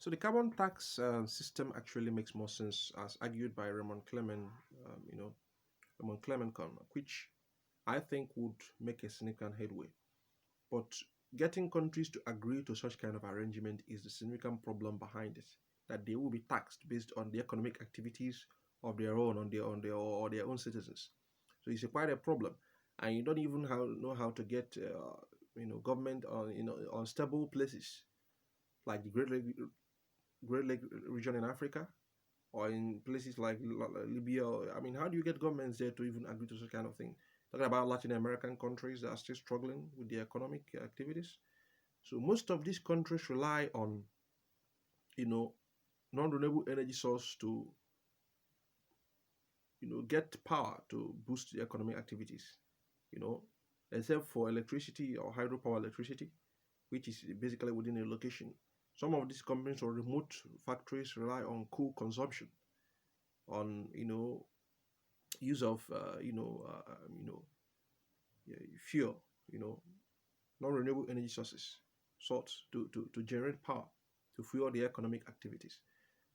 So the carbon tax system actually makes more sense, as argued by Raymond Clement, which I think would make a significant headway. But getting countries to agree to such kind of arrangement is the significant problem behind it. That they will be taxed based on the economic activities of their own, or their own citizens. So it's quite a problem, and you don't even know how to get government on on stable places like the Great Lake region in Africa, or in places like Libya. I mean, how do you get governments there to even agree to such kind of thing? Talking about Latin American countries that are still struggling with their economic activities. So most of these countries rely on, you know, non-renewable energy source to, get power to boost the economic activities. You know, except for electricity or hydropower electricity, which is basically within a location. Some of these companies or remote factories rely on coal consumption, on use of yeah, fuel, you know, non-renewable energy source to generate power to fuel the economic activities.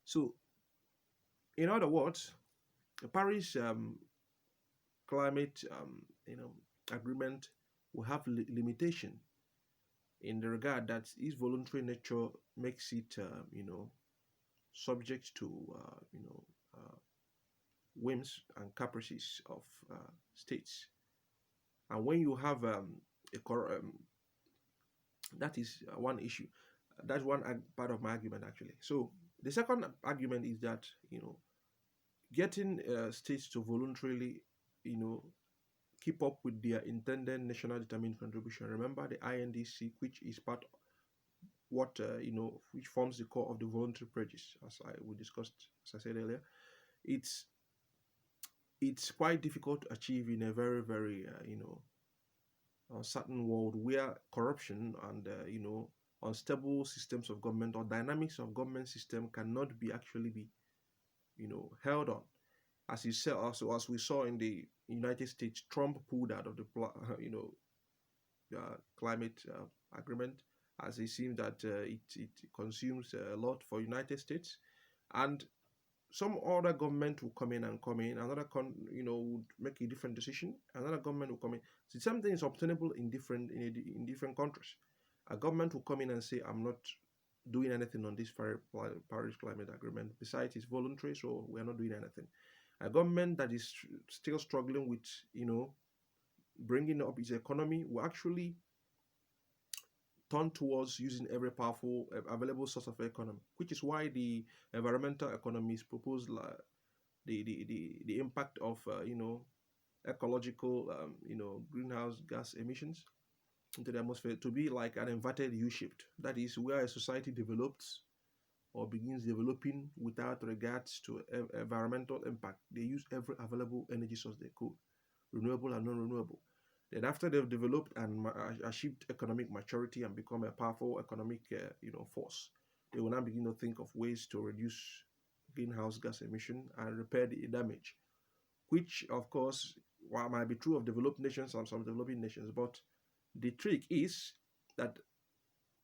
So, in other words, the Paris climate agreement will have limitation in the regard that its voluntary nature makes it subject to whims and caprices of states. And when you have a that is one issue. That's one part of my argument actually. So the second argument is that getting states to voluntarily you know keep up with their intended national determined contribution. Remember the INDC, which is part which forms the core of the voluntary pledges, as we discussed, as I said earlier. It's it's quite difficult to achieve in a very very uncertain world where corruption and unstable systems of government or dynamics of government system cannot be actually be held on. As you said, also as we saw in the United States, Trump pulled out of the climate agreement, as it seems that it consumes a lot for United States, and some other government will come in and come in. Another would make a different decision. Another government will come in. So something is obtainable in different countries. A government will come in and say, "I'm not doing anything on this Paris Climate Agreement. Besides, it's voluntary, so we are not doing anything." A government that is still struggling with bringing up its economy will actually turn towards using every powerful available source of economy, which is why the environmental economists propose the impact of ecological greenhouse gas emissions into the atmosphere to be like an inverted U-shaped. That is where a society develops or begins developing without regards to environmental impact. They use every available energy source they could, renewable and non-renewable. Then after they've developed and achieved economic maturity and become a powerful economic force, they will now begin to think of ways to reduce greenhouse gas emission and repair the damage, which of course might be true of developed nations and some developing nations. But the trick is that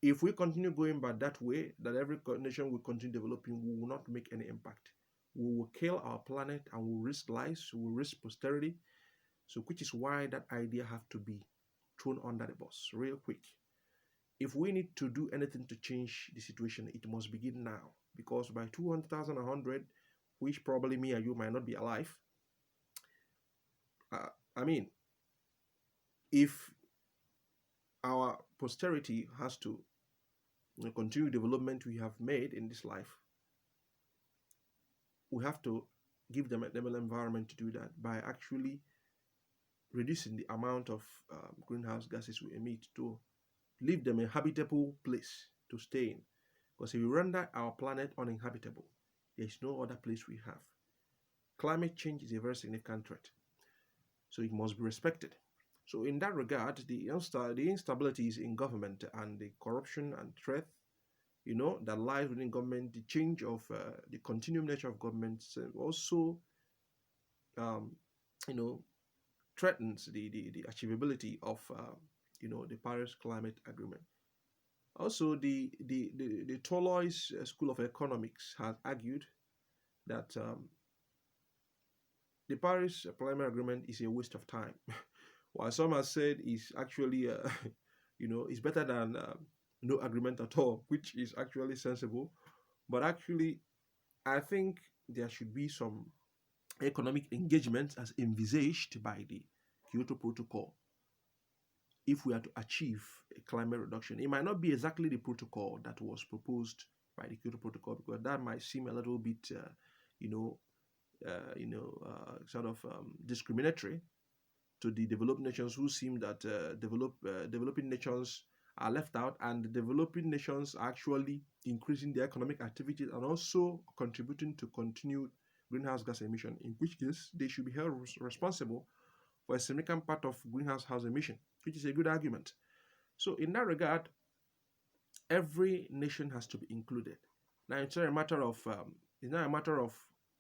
if we continue going by that way, that every nation will continue developing, we will not make any impact. We will kill our planet and we will risk lives, we will risk posterity. So, which is why that idea have to be thrown under the bus real quick. If we need to do anything to change the situation, it must begin now. Because by 200,000, 100, which probably me and you might not be alive, I mean, if our posterity has to continue development we have made in this life, we have to give them a level environment to do that by actually reducing the amount of greenhouse gases we emit to leave them a habitable place to stay in. Because if we render our planet uninhabitable, there is no other place we have. Climate change is a very significant threat, so it must be respected. So in that regard, the instabilities in government and the corruption and threat, that lies within government, the change of the continuum nature of government also, um, you know, threatens the achievability of, the Paris Climate Agreement. Also, the Tolois School of Economics has argued that the Paris Climate Agreement is a waste of time, while some have said it's actually, it's better than no agreement at all, which is actually sensible. But actually, I think there should be some economic engagement as envisaged by the Kyoto Protocol if we are to achieve a climate reduction. It might not be exactly the protocol that was proposed by the Kyoto Protocol because that might seem a little bit, you know, sort of discriminatory to the developed nations who seem that developing nations are left out, and the developing nations are actually increasing their economic activities and also contributing to continued greenhouse gas emission, in which case they should be held responsible for a significant part of greenhouse gas emission, which is a good argument. So in that regard, every nation has to be included. Now it's not a matter of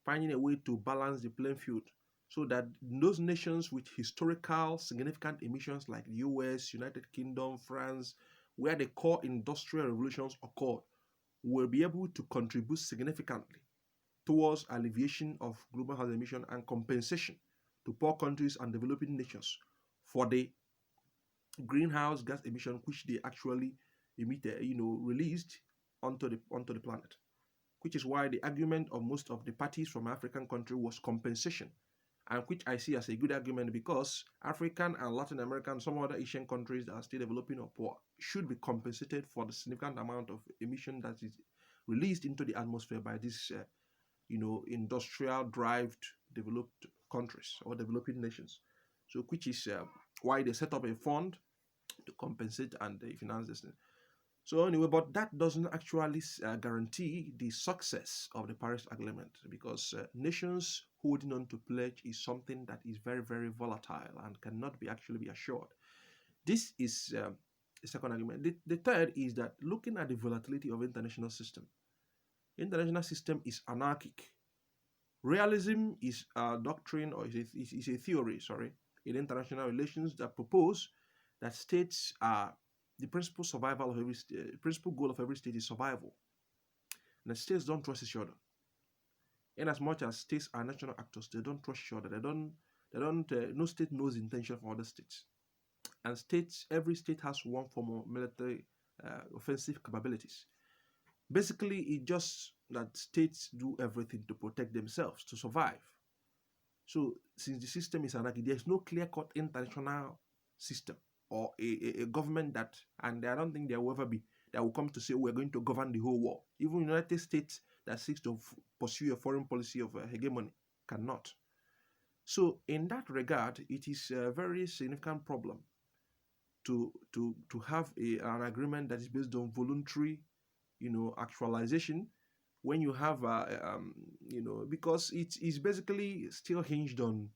finding a way to balance the playing field so that those nations with historical significant emissions like the US, United Kingdom, France, where the core industrial revolutions occurred, will be able to contribute significantly towards alleviation of global health emission and compensation to poor countries and developing nations for the greenhouse gas emission which they actually emitted, released onto the planet. Which is why the argument of most of the parties from African country was compensation, and which I see as a good argument because African and Latin American, and some other Asian countries that are still developing or poor, should be compensated for the significant amount of emission that is released into the atmosphere by these, industrial derived developed countries or developing nations. So, which is why they set up a fund to compensate and finance this thing. So anyway, but that doesn't actually guarantee the success of the Paris Agreement because nations holding on to pledge is something that is very, very volatile and cannot be actually be assured. This is the second argument. The third is that looking at the volatility of international system is anarchic. Realism is a doctrine or is a theory, sorry, in international relations that propose that states are the principal survival of principal goal of every state is survival. And the states don't trust each other. In as much as states are national actors, they don't trust each other. They don't. No state knows the intention of other states. And every state has one form of military offensive capabilities. Basically, it just that states do everything to protect themselves to survive. So, since the system is anarchy, there's no clear-cut international system or a government that, and I don't think there will ever be, that will come to say we're going to govern the whole world. Even the United States that seeks to pursue a foreign policy of hegemony cannot. So, in that regard, it is a very significant problem to have an agreement that is based on voluntary, actualization when you have because it is basically still hinged on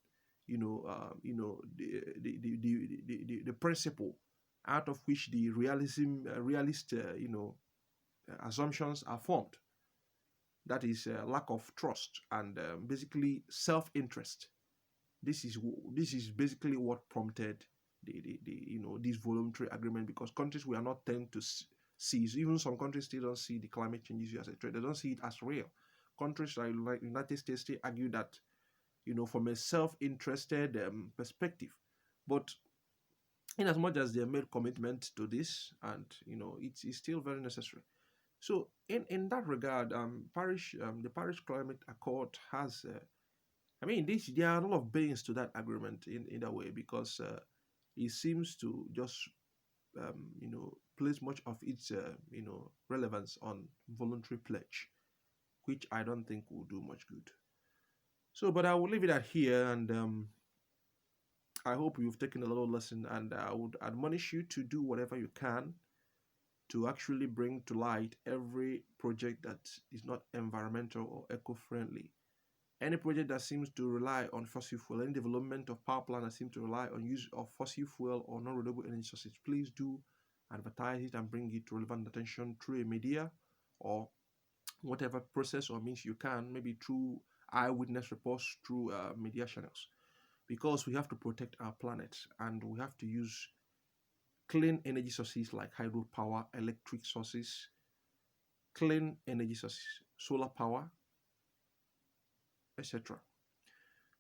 the principle out of which the realist assumptions are formed, that is lack of trust and basically self-interest. This is basically what prompted this voluntary agreement, because countries will not tend to see, even some countries still don't see the climate change issue as a threat. They don't see it as real. Countries like United States still argue that from a self-interested perspective, but in as much as they made commitment to this, and it's still very necessary. So in that regard, the Paris Climate Accord has there are a lot of beings to that agreement in that way, because it seems to just place much of its relevance on voluntary pledge, which I don't think will do much good. So, but I will leave it at here, and I hope you've taken a little lesson, and I would admonish you to do whatever you can to actually bring to light every project that is not environmental or eco-friendly. Any project that seems to rely on fossil fuel, any development of power plant that seems to rely on use of fossil fuel or non-renewable energy sources, please do advertise it and bring it to relevant attention through a media or whatever process or means you can, maybe through eyewitness reports, through media channels, because we have to protect our planet and we have to use clean energy sources like hydropower, electric sources, clean energy sources, solar power, etc.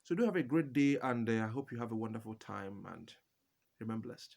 So do have a great day, and I hope you have a wonderful time and remain blessed.